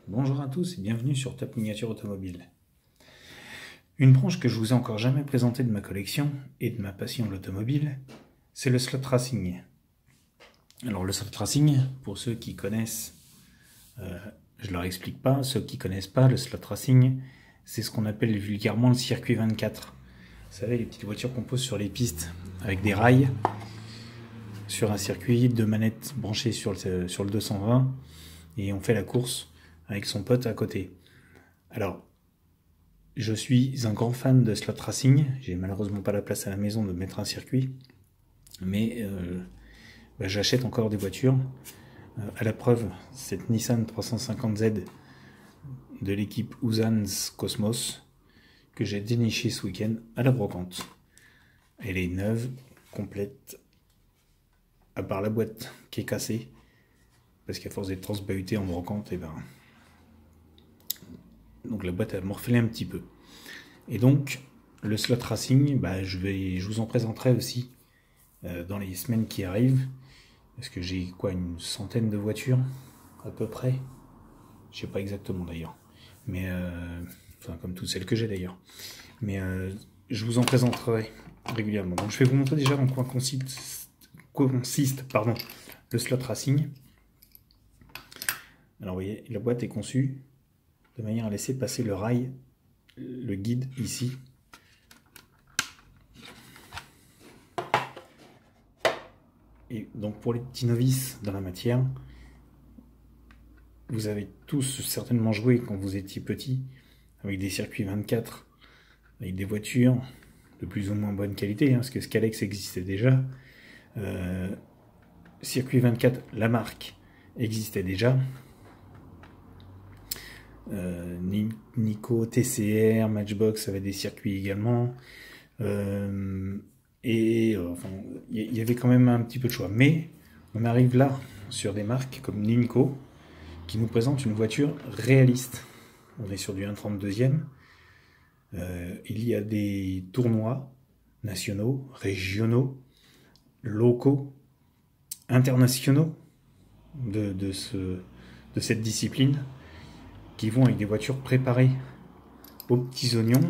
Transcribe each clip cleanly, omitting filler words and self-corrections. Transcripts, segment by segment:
Bonjour à tous et bienvenue sur Top Miniature Automobile. Une branche que je vous ai encore jamais présentée de ma collection et de ma passion de l'automobile, c'est le slot racing. Alors le slot racing, pour ceux qui connaissent, je leur explique pas, ceux qui connaissent pas, le slot racing, c'est ce qu'on appelle vulgairement le circuit 24. Vous savez, les petites voitures qu'on pose sur les pistes avec des rails, sur un circuit, deux manettes branchées sur le 220, et on fait la course avec son pote à côté. Alors, je suis un grand fan de slot racing. J'ai malheureusement pas la place à la maison de mettre un circuit, mais j'achète encore des voitures. À la preuve, cette Nissan 350Z de l'équipe Uzans Cosmos que j'ai dénichée ce week-end à la brocante. Elle est neuve, complète, à part la boîte qui est cassée, parce qu'à force d'être transbahutée en brocante, donc la boîte a morflé un petit peu. Et donc, le slot racing, je vous en présenterai aussi dans les semaines qui arrivent. Parce que j'ai une centaine de voitures, à peu près. Je sais pas exactement d'ailleurs. Mais, comme toutes celles que j'ai d'ailleurs. Mais je vous en présenterai régulièrement. Donc je vais vous montrer déjà en quoi consiste le slot racing. Alors vous voyez, la boîte est conçue de manière à laisser passer le rail, le guide ici. Et donc pour les petits novices dans la matière, vous avez tous certainement joué quand vous étiez petit avec des circuits 24, avec des voitures de plus ou moins bonne qualité, parce que Scalex existait déjà. Circuit 24, la marque existait déjà. Nico, TCR, Matchbox avaient des circuits également. Il y avait quand même un petit peu de choix. Mais on arrive là sur des marques comme Nimco qui nous présentent une voiture réaliste. On est sur du 1/32e. Il y a des tournois nationaux, régionaux, locaux, internationaux de cette discipline qui vont avec des voitures préparées aux petits oignons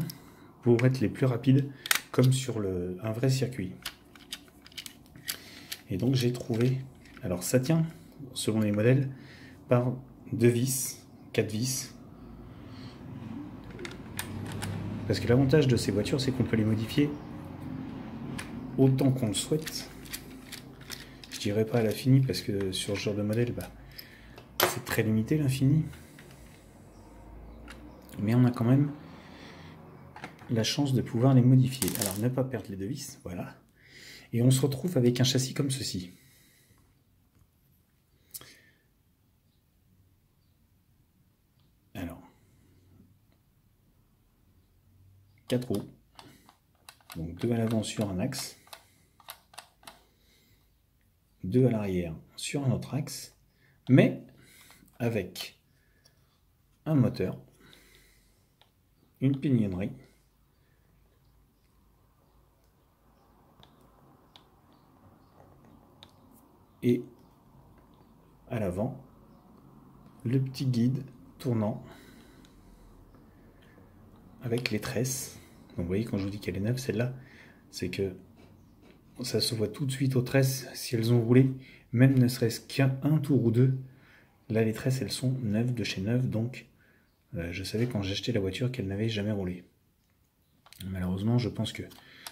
pour être les plus rapides comme sur un vrai circuit. Et donc j'ai trouvé, alors ça tient selon les modèles par 2 vis, 4 vis, parce que l'avantage de ces voitures c'est qu'on peut les modifier autant qu'on le souhaite. Je dirais pas à l'infini parce que sur ce genre de modèle c'est très limité l'infini, mais on a quand même la chance de pouvoir les modifier. Alors ne pas perdre les 2 vis, voilà. Et on se retrouve avec un châssis comme ceci. Alors, 4 roues, donc 2 à l'avant sur un axe, 2 à l'arrière sur un autre axe, mais avec un moteur, une pignonnerie, et à l'avant, le petit guide tournant avec les tresses. Donc vous voyez, quand je vous dis qu'elle est neuve, celle-là, c'est que ça se voit tout de suite aux tresses si elles ont roulé, même ne serait-ce qu'un tour ou deux. Là, les tresses, elles sont neuves de chez neuve, donc je savais quand j'ai acheté la voiture qu'elle n'avait jamais roulé. Malheureusement, je pense que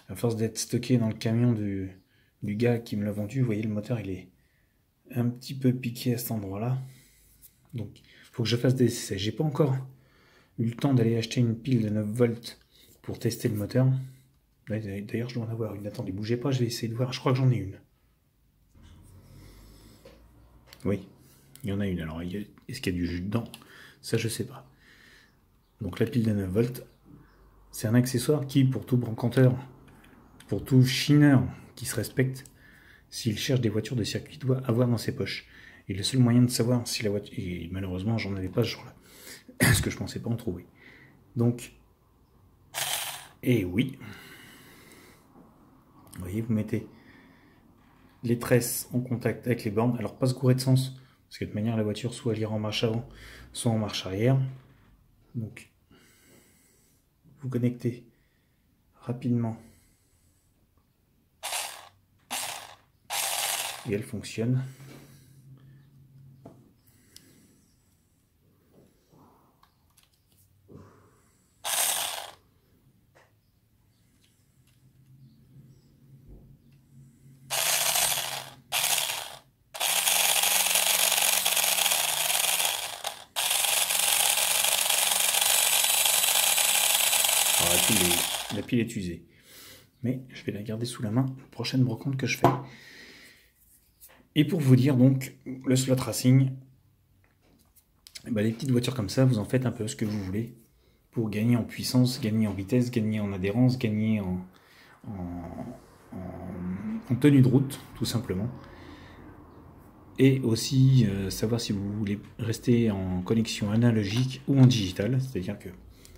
à force d'être stocké dans le camion du gars qui me l'a vendu, vous voyez, le moteur, il est un petit peu piqué à cet endroit-là. Donc, il faut que je fasse des essais. J'ai pas encore eu le temps d'aller acheter une pile de 9 volts pour tester le moteur. D'ailleurs, je dois en avoir une. Attendez, bougez pas, je vais essayer de voir. Je crois que j'en ai une. Oui, il y en a une. Alors, est-ce qu'il y a du jus dedans? Ça, je sais pas. Donc, la pile de 9 volts, c'est un accessoire qui, pour tout brocanteur, pour tout chineur qui se respecte, s'il cherche des voitures de circuit, doit avoir dans ses poches. Et le seul moyen de savoir si la voiture... Et malheureusement, j'en avais pas ce jour-là. Parce que je pensais pas en trouver. Donc, et oui. Vous voyez, vous mettez les tresses en contact avec les bornes. Alors, pas se gourer de sens. Parce que de toute manière, la voiture, soit elle ira en marche avant, soit en marche arrière. Donc, vous connectez rapidement et elle fonctionne. Alors, la pile est usée. Mais je vais la garder sous la main la prochaine brocante que je fais. Et pour vous dire donc, le slot racing, les petites voitures comme ça, vous en faites un peu ce que vous voulez pour gagner en puissance, gagner en vitesse, gagner en adhérence, gagner en tenue de route, tout simplement. Et aussi savoir si vous voulez rester en connexion analogique ou en digital, c'est-à-dire que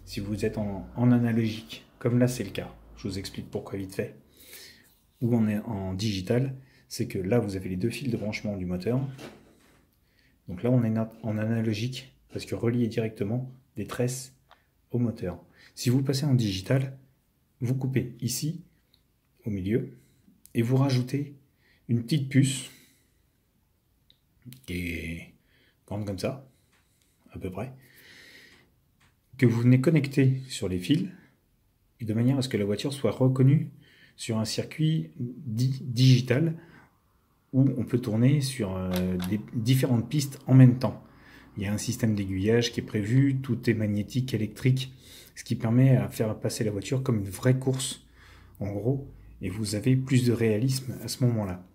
si vous êtes en analogique, comme là c'est le cas, je vous explique pourquoi vite fait, ou en digital, c'est que là vous avez les deux fils de branchement du moteur. Donc là on est en analogique, parce que relié directement des tresses au moteur. Si vous passez en digital, vous coupez ici, au milieu, et vous rajoutez une petite puce, qui est grande comme ça, à peu près, que vous venez connecter sur les fils, et de manière à ce que la voiture soit reconnue sur un circuit dit digital, où on peut tourner sur différentes pistes en même temps. Il y a un système d'aiguillage qui est prévu, tout est magnétique, électrique, ce qui permet à faire passer la voiture comme une vraie course, en gros, et vous avez plus de réalisme à ce moment-là.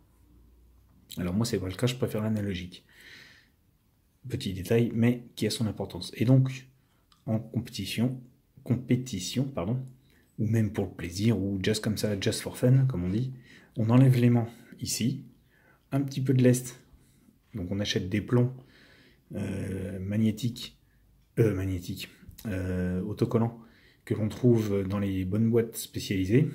Alors moi c'est pas le cas, je préfère l'analogique. Petit détail, mais qui a son importance. Et donc, en compétition, ou même pour le plaisir, ou just comme ça, just for fun, comme on dit, on enlève l'aimant ici, un petit peu de lest, donc on achète des plombs autocollants, que l'on trouve dans les bonnes boîtes spécialisées.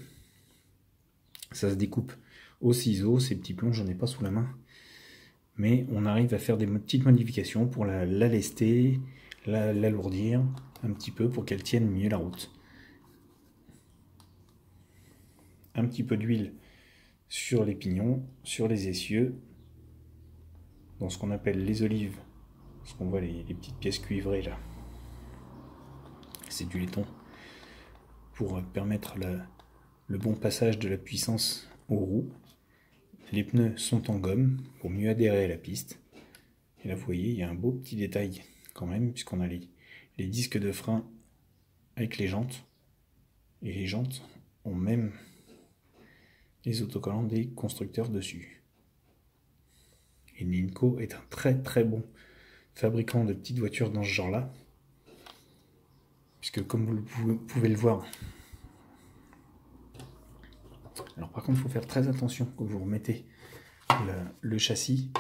Ça se découpe au ciseau, ces petits plombs, j'en ai pas sous la main, mais on arrive à faire des petites modifications pour la lester, l'alourdir un petit peu pour qu'elle tienne mieux la route. Un petit peu d'huile sur les pignons, sur les essieux, dans ce qu'on appelle les olives, parce qu'on voit les petites pièces cuivrées là. C'est du laiton pour permettre le bon passage de la puissance aux roues. Les pneus sont en gomme pour mieux adhérer à la piste. Et là vous voyez, il y a un beau petit détail quand même, puisqu'on a les disques de frein avec les jantes. Et les jantes ont même les autocollants des constructeurs dessus. Et Ninco est un très très bon fabricant de petites voitures dans ce genre-là. Puisque comme vous pouvez le voir, alors par contre il faut faire très attention quand vous remettez le châssis,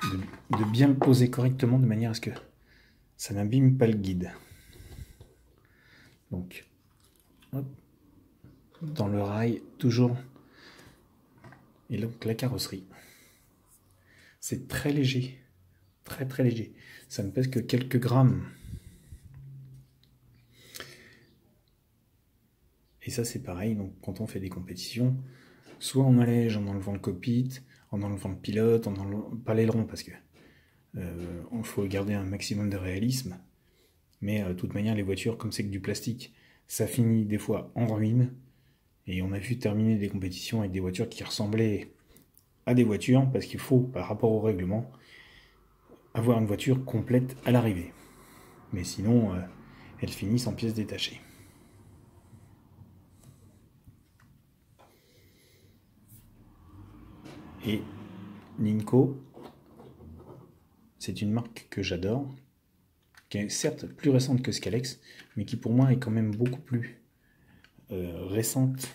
de bien le poser correctement de manière à ce que ça n'abîme pas le guide. Donc, hop, dans le rail, toujours. Et donc la carrosserie. C'est très léger, très très léger. Ça ne pèse que quelques grammes. Et ça c'est pareil, donc quand on fait des compétitions, soit on allège en enlevant le cockpit, en enlevant le pilote, en enlevant pas l'aileron parce que il faut garder un maximum de réalisme. Mais de toute manière, les voitures, comme c'est que du plastique, ça finit des fois en ruine. Et on a vu terminer des compétitions avec des voitures qui ressemblaient à des voitures, parce qu'il faut, par rapport au règlement, avoir une voiture complète à l'arrivée. Mais sinon, elles finissent en pièces détachées. Et Ninco, c'est une marque que j'adore, qui est certes plus récente que Scalex, mais qui pour moi est quand même beaucoup plus réaliste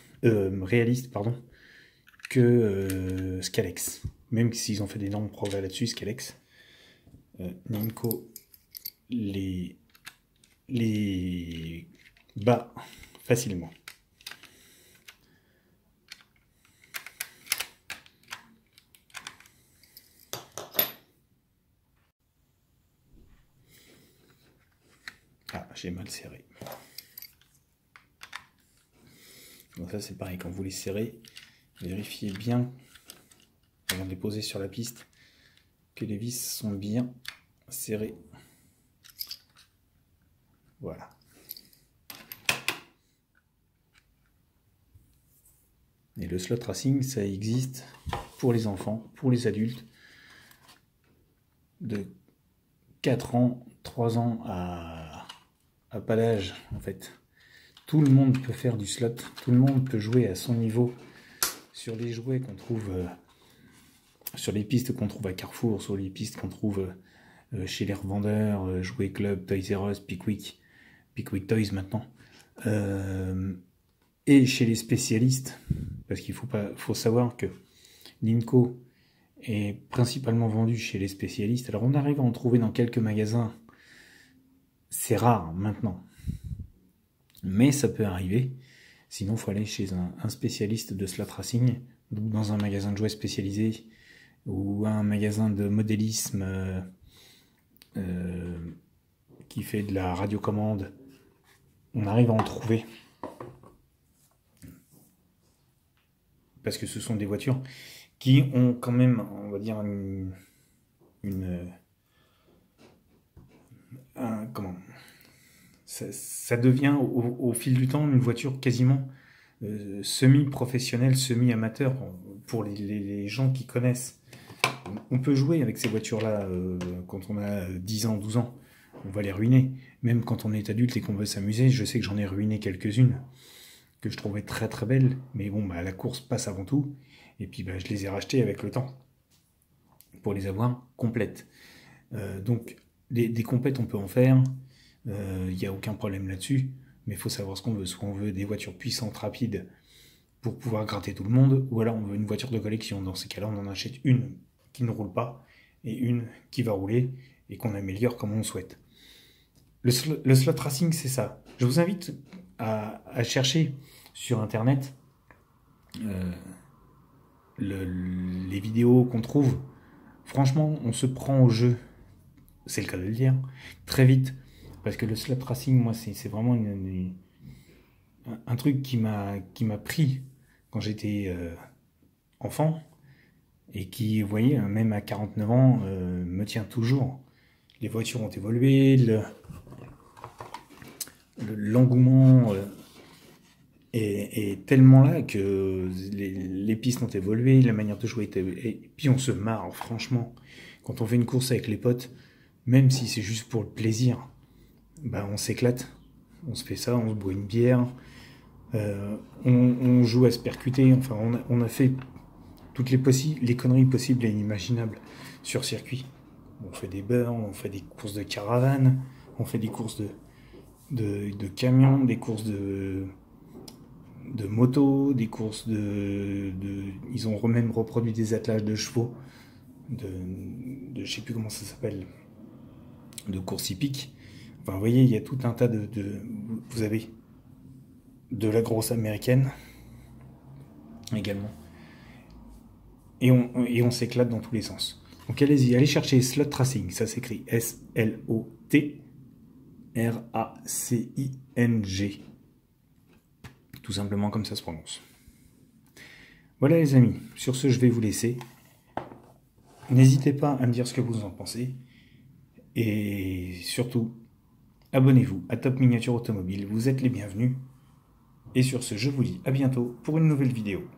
que Scalex. Même s'ils ont fait d'énormes progrès là-dessus, Scalex, Ninco les bat facilement. j'ai mal serré. Donc ça c'est pareil, quand vous les serrez, vérifiez bien, avant de les poser sur la piste, que les vis sont bien serrées. Voilà. Et le slot racing, ça existe pour les enfants, pour les adultes, de 4 ans, 3 ans à pas d'âge en fait. Tout le monde peut faire du slot, tout le monde peut jouer à son niveau sur les jouets qu'on trouve, sur les pistes qu'on trouve à Carrefour, sur les pistes qu'on trouve chez les revendeurs, Jouets Club, Toys R Us, Pickwick Toys maintenant, et chez les spécialistes, parce qu'il faut savoir que l'Inco est principalement vendu chez les spécialistes. Alors on arrive à en trouver dans quelques magasins, c'est rare maintenant, mais ça peut arriver. Sinon il faut aller chez un spécialiste de slot racing, ou dans un magasin de jouets spécialisé, ou un magasin de modélisme qui fait de la radiocommande. On arrive à en trouver. Parce que ce sont des voitures qui ont quand même, on va dire, ça devient au fil du temps une voiture quasiment semi-professionnelle, semi-amateur pour les gens qui connaissent. On peut jouer avec ces voitures-là quand on a 10 ans, 12 ans. On va les ruiner. Même quand on est adulte et qu'on veut s'amuser, je sais que j'en ai ruiné quelques-unes que je trouvais très très belles. Mais bon, bah, la course passe avant tout. Et puis bah, je les ai rachetées avec le temps pour les avoir complètes. Donc des compètes, on peut en faire. Il n'y a aucun problème là-dessus. Mais il faut savoir ce qu'on veut. Soit on veut des voitures puissantes, rapides, pour pouvoir gratter tout le monde, ou alors on veut une voiture de collection. Dans ces cas-là, on en achète une qui ne roule pas et une qui va rouler et qu'on améliore comme on le souhaite. Le slot racing, c'est ça. Je vous invite à chercher sur internet les vidéos qu'on trouve. Franchement, on se prend au jeu, c'est le cas de le dire, très vite, parce que le slot racing, moi, c'est vraiment un truc qui m'a pris quand j'étais enfant, et qui, vous voyez, même à 49 ans, me tient toujours. Les voitures ont évolué, l'engouement est tellement là que les pistes ont évolué, la manière de jouer et puis on se marre, franchement. Quand on fait une course avec les potes, même si c'est juste pour le plaisir, bah on s'éclate. On se fait ça, on se boit une bière, on joue à se percuter, enfin on a fait toutes les conneries possibles et inimaginables sur circuit. On fait des beurres, on fait des courses de caravane, on fait des courses de camions, des courses de moto, des courses ils ont même reproduit des attelages de chevaux, je sais plus comment ça s'appelle, de courses hippiques. Enfin, vous voyez, il y a tout un tas vous avez de la grosse américaine également. Et on s'éclate dans tous les sens. Donc allez-y, allez chercher Slot Racing, ça s'écrit S-L-O-T-R-A-C-I-N-G. Tout simplement comme ça se prononce. Voilà les amis, sur ce je vais vous laisser. N'hésitez pas à me dire ce que vous en pensez. Et surtout, abonnez-vous à Top Miniature Automobile, vous êtes les bienvenus. Et sur ce, je vous dis à bientôt pour une nouvelle vidéo.